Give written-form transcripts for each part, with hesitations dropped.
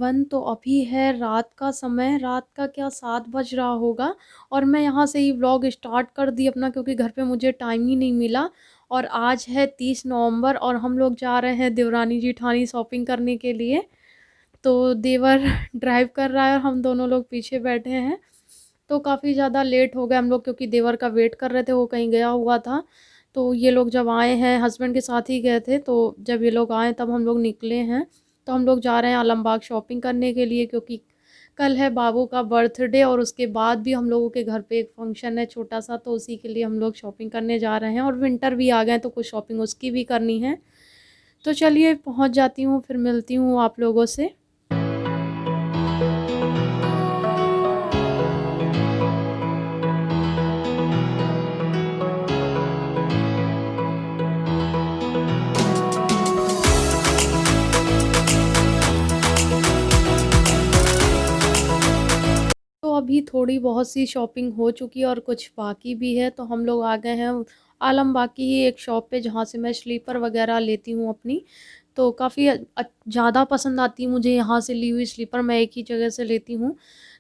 Everyone. तो अभी है रात का समय, रात का क्या 7 बज रहा होगा और मैं यहाँ से ही व्लॉग स्टार्ट कर दी अपना, क्योंकि घर पे मुझे टाइम ही नहीं मिला। और आज है 30 नवंबर और हम लोग जा रहे हैं देवरानी जेठानी शॉपिंग करने के लिए। तो देवर ड्राइव कर रहा है और हम दोनों लोग पीछे बैठे हैं। तो काफ़ी ज़्यादा लेट हो गए हम लोग, क्योंकि देवर का वेट कर रहे थे, वो कहीं गया हुआ था। तो ये लोग जब आए हैं, हस्बैंड के साथ ही गए थे, तो जब ये लोग आए तब हम लोग निकले हैं। तो हम लोग जा रहे हैं आलमबाग शॉपिंग करने के लिए, क्योंकि कल है बाबू का बर्थडे और उसके बाद भी हम लोगों के घर पे एक फंक्शन है छोटा सा, तो उसी के लिए हम लोग शॉपिंग करने जा रहे हैं। और विंटर भी आ गए हैं तो कुछ शॉपिंग उसकी भी करनी है। तो चलिए पहुंच जाती हूँ, फिर मिलती हूँ आप लोगों से। तो अभी थोड़ी बहुत सी शॉपिंग हो चुकी है और कुछ बाकी भी है। तो हम लोग आ गए हैं आलमबाग की ही एक शॉप पे, जहाँ से मैं स्लीपर वगैरह लेती हूँ अपनी। तो काफ़ी ज़्यादा पसंद आती है मुझे यहाँ से ली हुई स्लीपर, मैं एक ही जगह से लेती हूँ।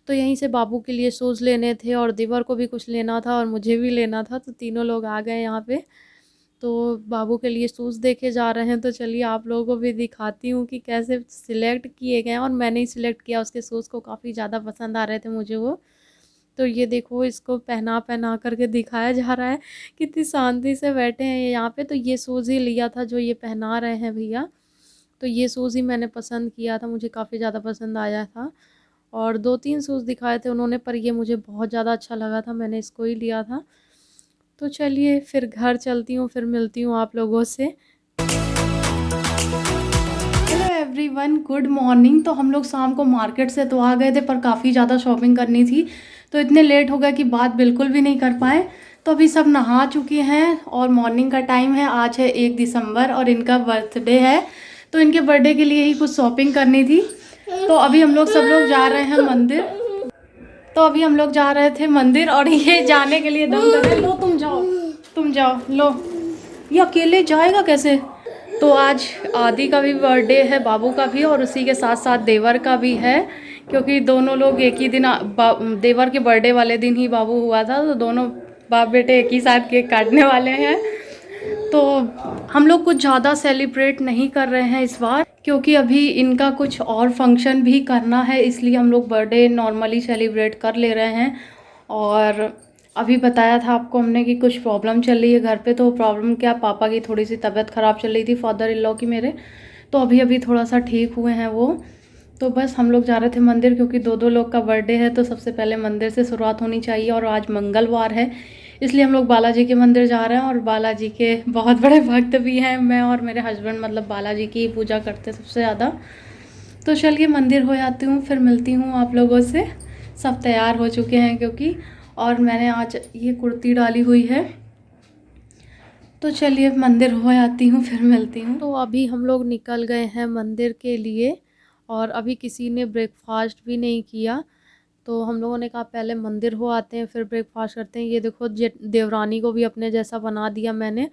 तो यहीं से बाबू के लिए शूज़ लेने थे और देवर को भी कुछ लेना था और मुझे भी लेना था, तो तीनों लोग आ गए यहाँ पे। तो बाबू के लिए शूज़ देखे जा रहे हैं। तो चलिए आप लोगों को भी दिखाती हूँ कि कैसे सिलेक्ट किए गए हैं, और मैंने ही सिलेक्ट किया, उसके शूज़ को काफ़ी ज़्यादा पसंद आ रहे थे मुझे वो। तो ये देखो, इसको पहना पहना करके दिखाया जा रहा है, कितनी शांति से बैठे हैं ये यहाँ पे। तो ये शूज़ ही लिया था जो ये पहना रहे हैं भैया। तो ये शूज़ ही मैंने पसंद किया था, मुझे काफ़ी ज़्यादा पसंद आया था। और 2-3 शूज़ दिखाए थे उन्होंने, पर ये मुझे बहुत ज़्यादा अच्छा लगा था, मैंने इसको ही लिया था। तो चलिए फिर घर चलती हूँ, फिर मिलती हूँ आप लोगों से। Hello everyone, good morning. तो हम लोग शाम को मार्केट से तो आ गए थे, पर काफ़ी ज़्यादा शॉपिंग करनी थी, तो इतने लेट हो गए कि बात बिल्कुल भी नहीं कर पाए। तो अभी सब नहा चुके हैं और मॉर्निंग का टाइम है। आज है 1 दिसंबर और इनका बर्थडे है, तो इनके बर्थडे के लिए ही कुछ शॉपिंग करनी थी। तो अभी हम लोग सब लोग जा रहे हैं मंदिर। तो अभी हम लोग जा रहे थे मंदिर और ये जाने के लिए दम कर रहे हैं। लो तुम जाओ, तुम जाओ, लो। ये अकेले जाएगा कैसे? तो आज आदि का भी बर्थडे है, बाबू का भी, और उसी के साथ साथ देवर का भी है, क्योंकि दोनों लोग एक ही दिन देवर के बर्थडे वाले दिन ही बाबू हुआ था, तो दोनों बाप बेटे एक ही साथ केक काटने वाले हैं। तो हम लोग कुछ ज़्यादा सेलिब्रेट नहीं कर रहे हैं इस बार, क्योंकि अभी इनका कुछ और फंक्शन भी करना है, इसलिए हम लोग बर्थडे नॉर्मली सेलिब्रेट कर ले रहे हैं। और अभी बताया था आपको हमने कि कुछ प्रॉब्लम चल रही है घर पे। तो प्रॉब्लम क्या, पापा की थोड़ी सी तबीयत ख़राब चल रही थी, फादर इन लॉ की मेरे। तो अभी अभी थोड़ा सा ठीक हुए हैं वो। तो बस हम लोग जा रहे थे मंदिर, क्योंकि दो दो लोग का बर्थडे है, तो सबसे पहले मंदिर से शुरुआत होनी चाहिए। और आज मंगलवार है, इसलिए हम लोग बालाजी के मंदिर जा रहे हैं, और बालाजी के बहुत बड़े भक्त भी हैं। मैं और मेरे हस्बैंड मतलब बालाजी की पूजा करते हैं सबसे ज़्यादा। तो चलिए मंदिर हो आती हूँ, फिर मिलती हूँ आप लोगों से। सब तैयार हो चुके हैं क्योंकि, और मैंने आज ये कुर्ती डाली हुई है। तो चलिए मंदिर हो आती हूँ, फिर मिलती हूँ। तो अभी हम लोग निकल गए हैं मंदिर के लिए, और अभी किसी ने ब्रेकफास्ट भी नहीं किया। तो हम लोगों ने कहा पहले मंदिर हो आते हैं, फिर ब्रेकफास्ट करते हैं। ये देखो, देवरानी को भी अपने जैसा बना दिया मैंने,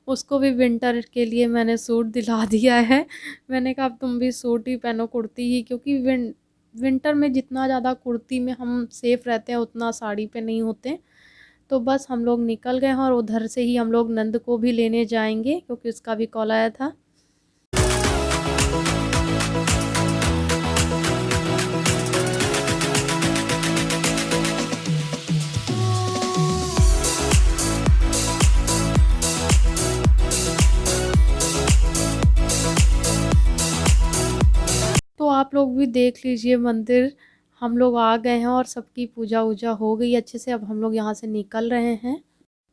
उसको भी विंटर के लिए मैंने सूट दिला दिया है। मैंने कहा अब तुम भी सूट ही पहनो, कुर्ती ही, क्योंकि विंटर में जितना ज़्यादा कुर्ती में हम सेफ़ रहते हैं उतना साड़ी पे नहीं होते। तो बस हम लोग निकल गए हैं, और उधर से ही हम लोग नंद को भी लेने जाएंगे, क्योंकि उसका भी कॉल आया था। तो आप लोग भी देख लीजिए मंदिर, हम लोग आ गए हैं और सबकी पूजा वूजा हो गई अच्छे से। अब हम लोग यहाँ से निकल रहे हैं।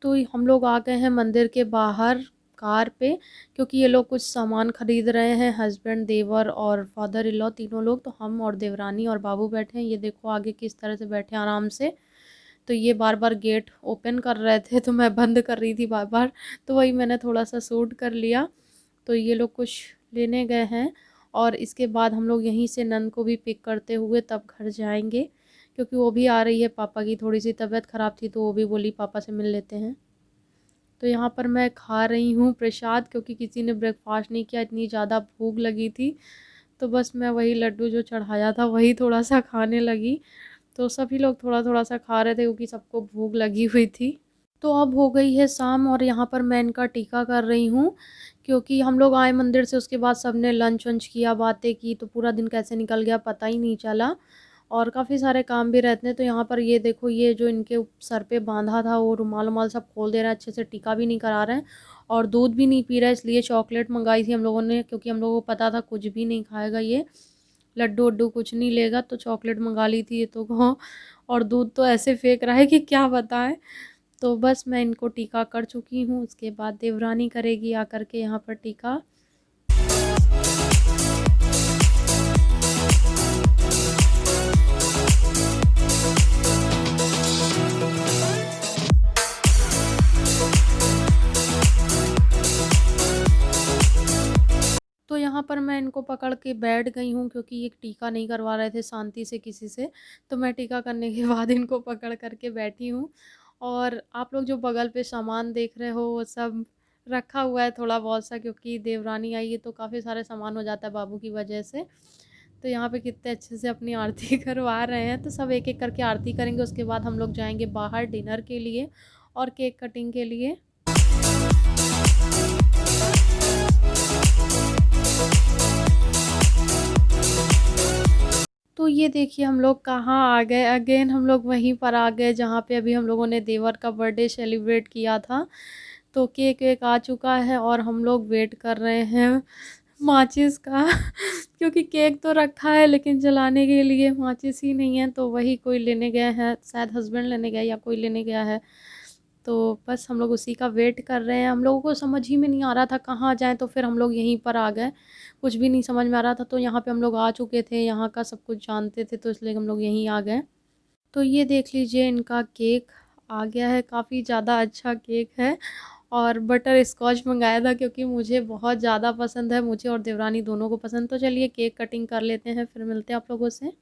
तो हम लोग आ गए हैं मंदिर के बाहर कार पे, क्योंकि ये लोग कुछ सामान खरीद रहे हैं, हस्बैंड, देवर और फादर इन लॉ तीनों लोग। तो हम और देवरानी और बाबू बैठे हैं, ये देखो आगे किस तरह से बैठे हैं आराम से। तो ये बार बार गेट ओपन कर रहे थे, तो मैं बंद कर रही थी बार बार, तो वही मैंने थोड़ा सा शूट कर लिया। तो ये लोग कुछ लेने गए हैं, और इसके बाद हम लोग यहीं से नंद को भी पिक करते हुए तब घर जाएंगे, क्योंकि वो भी आ रही है। पापा की थोड़ी सी तबीयत ख़राब थी, तो वो भी बोली पापा से मिल लेते हैं। तो यहाँ पर मैं खा रही हूँ प्रसाद, क्योंकि किसी ने ब्रेकफास्ट नहीं किया, इतनी ज़्यादा भूख लगी थी। तो बस मैं वही लड्डू जो चढ़ाया था वही थोड़ा-सा खाने लगी। तो सभी लोग थोड़ा-थोड़ा सा खा रहे थे क्योंकि सबको भूख लगी हुई थी। तो अब हो गई है शाम और यहाँ पर मैं इनका टीका कर रही हूँ, क्योंकि हम लोग आए मंदिर से, उसके बाद सबने लंच-वंच किया, बातें की, तो पूरा दिन कैसे निकल गया पता ही नहीं चला और काफ़ी सारे काम भी रहते हैं। तो यहाँ पर ये देखो, ये जो इनके सर पे बाँधा था वो रुमाल-वुमाल सब खोल दे रहा है, अच्छे से टीका भी नहीं करा रहे हैं और दूध भी नहीं पी रहा है, इसलिए चॉकलेट मंगाई थी हम लोगों ने, क्योंकि हम लोगों को पता था कुछ भी नहीं खाएगा ये, लड्डू-वड्डू कुछ नहीं लेगा, तो चॉकलेट मंगा ली थी ये तो और दूध तो ऐसे फेंक रहा है कि क्या बताएँ। तो बस मैं इनको टीका कर चुकी हूँ, उसके बाद देवरानी करेगी आकर के यहाँ पर टीका। तो यहाँ पर मैं इनको पकड़ के बैठ गई हूँ, क्योंकि ये टीका नहीं करवा रहे थे शांति से किसी से, तो मैं टीका करने के बाद इनको पकड़ कर के बैठी हूँ। और आप लोग जो बगल पे सामान देख रहे हो वो सब रखा हुआ है थोड़ा बहुत सा, क्योंकि देवरानी आई है तो काफ़ी सारे सामान हो जाता है बाबू की वजह से। तो यहाँ पे कितने अच्छे से अपनी आरती करवा रहे हैं, तो सब एक-एक करके आरती करेंगे, उसके बाद हम लोग जाएँगे बाहर डिनर के लिए और केक कटिंग के लिए। तो ये देखिए हम लोग कहाँ आ गए, अगेन हम लोग वहीं पर आ गए जहाँ पे अभी हम लोगों ने देवर का बर्थडे सेलिब्रेट किया था। तो केक वेक आ चुका है और हम लोग वेट कर रहे हैं माचिस का क्योंकि केक तो रखा है लेकिन जलाने के लिए माचिस ही नहीं है, तो वही कोई लेने गए हैं, शायद हस्बैंड लेने गया या कोई लेने गया है। तो बस हम लोग उसी का वेट कर रहे हैं। हम लोगों को समझ ही में नहीं आ रहा था कहाँ जाएँ, तो फिर हम लोग यहीं पर आ गए। कुछ भी नहीं समझ में आ रहा था, तो यहाँ पे हम लोग आ चुके थे, यहाँ का सब कुछ जानते थे, तो इसलिए हम लोग यहीं आ गए। तो ये देख लीजिए इनका केक आ गया है, काफ़ी ज़्यादा अच्छा केक है और बटर स्कॉच मँगाया था क्योंकि मुझे बहुत ज़्यादा पसंद है, मुझे और देवरानी दोनों को पसंद। तो चलिए केक कटिंग कर लेते हैं, फिर मिलते हैं आप लोगों से।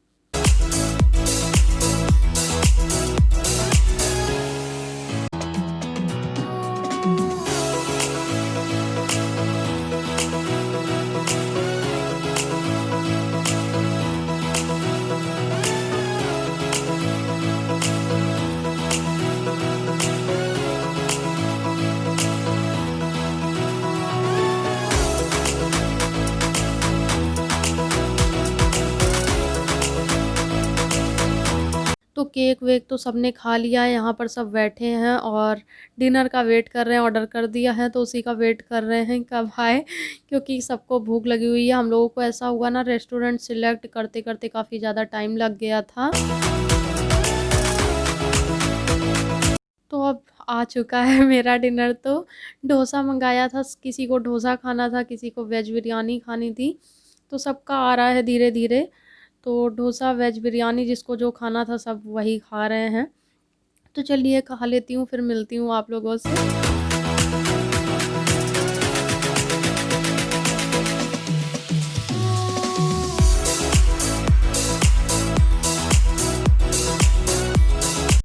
तो केक वेक तो सबने खा लिया है, यहाँ पर सब बैठे हैं और डिनर का वेट कर रहे हैं। ऑर्डर कर दिया है तो उसी का वेट कर रहे हैं कब आए, क्योंकि सबको भूख लगी हुई है। हम लोगों को ऐसा हुआ ना, रेस्टोरेंट सिलेक्ट करते करते काफ़ी ज़्यादा टाइम लग गया था। तो अब आ चुका है मेरा डिनर। तो डोसा मंगाया था, किसी को डोसा खाना था, किसी को वेज बिरयानी खानी थी, तो सबका आ रहा है धीरे धीरे। तो डोसा, वेज बिरयानी, जिसको जो खाना था सब वही खा रहे हैं। तो चलिए खा लेती हूँ, फिर मिलती हूँ आप लोगों से।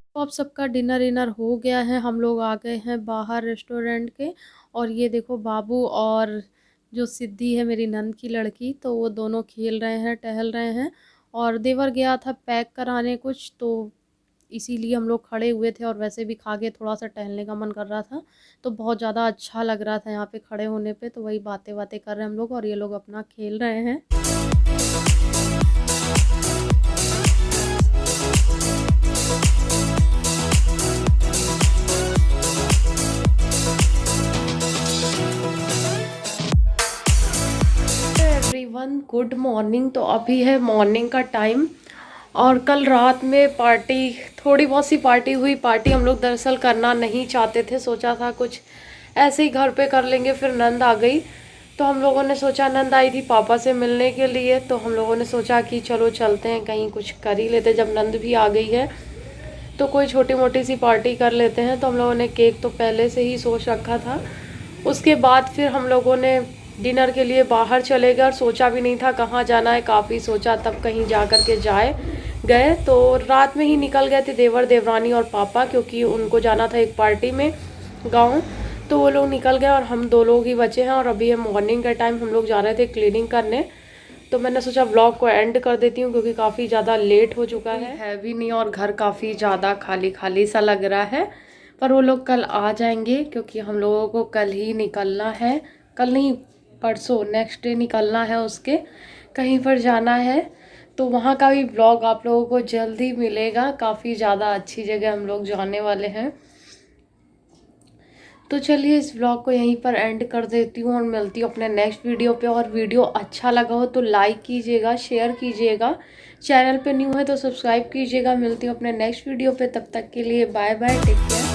तो अब सबका डिनर विनर हो गया है, हम लोग आ गए हैं बाहर रेस्टोरेंट के। और ये देखो बाबू और जो सिद्धि है मेरी नंद की लड़की, तो वो दोनों खेल रहे हैं, टहल रहे हैं। और देवर गया था पैक कराने कुछ, तो इसीलिए हम लोग खड़े हुए थे और वैसे भी खा के थोड़ा सा टहलने का मन कर रहा था, तो बहुत ज़्यादा अच्छा लग रहा था यहाँ पे खड़े होने पे। तो वही बातें बातें कर रहे हैं हम लोग और ये लोग अपना खेल रहे हैं। Everyone good morning. तो अभी है मॉर्निंग का टाइम और कल रात में पार्टी, थोड़ी बहुत सी पार्टी हुई। पार्टी हम लोग दरअसल करना नहीं चाहते थे, सोचा था कुछ ऐसे ही घर पे कर लेंगे, फिर नंद आ गई तो हम लोगों ने सोचा, नंद आई थी पापा से मिलने के लिए, तो हम लोगों ने सोचा कि चलो चलते हैं कहीं कुछ कर ही लेते। जब नंद भी आ गई है तो कोई छोटी मोटी सी पार्टी कर लेते हैं। तो हम लोगों ने केक तो पहले से ही सोच रखा था। उसके बाद फिर हम लोगों ने डिनर के लिए बाहर चले गए और सोचा भी नहीं था कहाँ जाना है, काफ़ी सोचा तब कहीं जा कर के गए। तो रात में ही निकल गए थे देवर, देवरानी और पापा, क्योंकि उनको जाना था एक पार्टी में गाँव, तो वो लोग निकल गए और हम दो लोग ही बचे हैं। और अभी है मॉर्निंग का टाइम, हम लोग जा रहे थे क्लीनिंग करने। तो मैंने सोचा व्लॉग को एंड कर देती हूँ क्योंकि काफ़ी ज़्यादा लेट हो चुका है भी नहीं और घर काफ़ी ज़्यादा खाली खाली सा लग रहा है। पर वो लोग कल आ जाएंगे क्योंकि हम लोगों को कल ही निकलना है, कल नहीं परसों नेक्स्ट डे निकलना है, उसके कहीं पर जाना है। तो वहाँ का भी व्लॉग आप लोगों को जल्दी मिलेगा। काफ़ी ज़्यादा अच्छी जगह हम लोग जाने वाले हैं। तो चलिए इस व्लॉग को यहीं पर एंड कर देती हूँ और मिलती हूँ अपने नेक्स्ट वीडियो पे। और वीडियो अच्छा लगा हो तो लाइक कीजिएगा, शेयर कीजिएगा, चैनल पे न्यू है तो सब्सक्राइब कीजिएगा। मिलती हूँ अपने नेक्स्ट वीडियो पे, तब तक के लिए बाय बाय, टेक केयर।